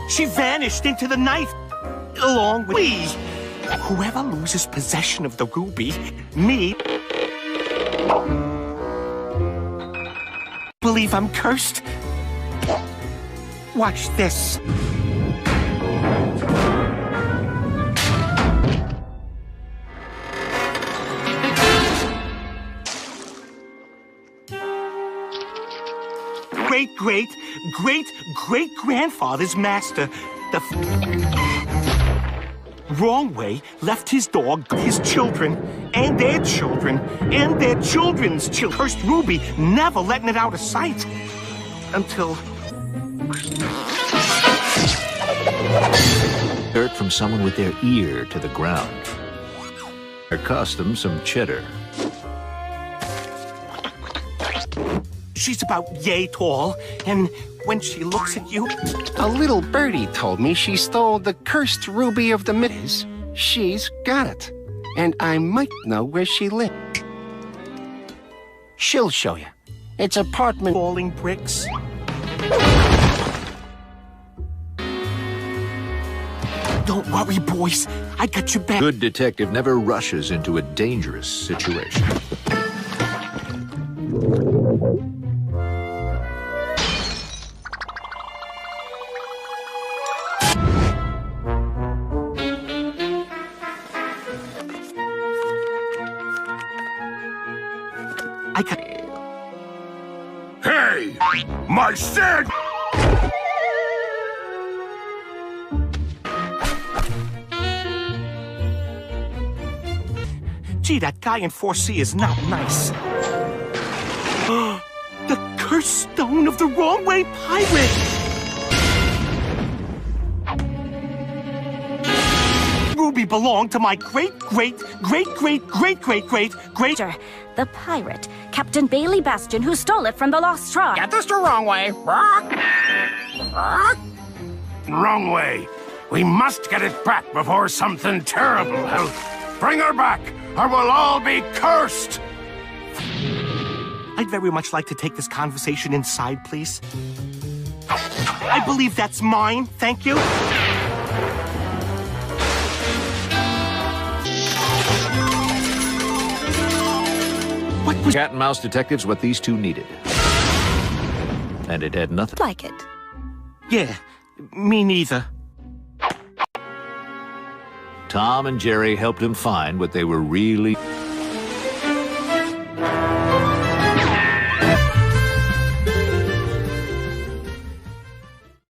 She vanished into the night, along with me. Whoever loses possession of the ruby, me, believe I'm cursed. Watch this. Great-great-great-great-grandfather's master, the wrong way, left his dog, his children, and their children, and their children's children. Cursed ruby, never letting it out of sight. Until... Dirt from someone with their ear to the ground. Their costume, some cheddar. She's about yay tall, and when she looks at you... A little birdie told me she stole the cursed ruby of the Miz. She's got it, and I might know where she lives. She'll show you. It's apartment... Falling bricks. Don't worry, boys. I got your back. Good detective never rushes into a dangerous situation. Hey! My sand! Gee, that guy in 4C is not nice. The cursed stone of the wrong way pirate! Ruby belonged to my great-great-great-great-great-great-great... The pirate, Captain Bailey Bastion, who stole it from the Lost Tribe. Get this the wrong way. Wrong way. We must get it back before something terrible happens. Bring her back, or we'll all be cursed! I'd very much like to take this conversation inside, please. I believe that's mine, thank you. What was... Cat and mouse detectives what these two needed. And it had nothing Like it. Yeah, me neither. Tom and Jerry helped him find what they were really...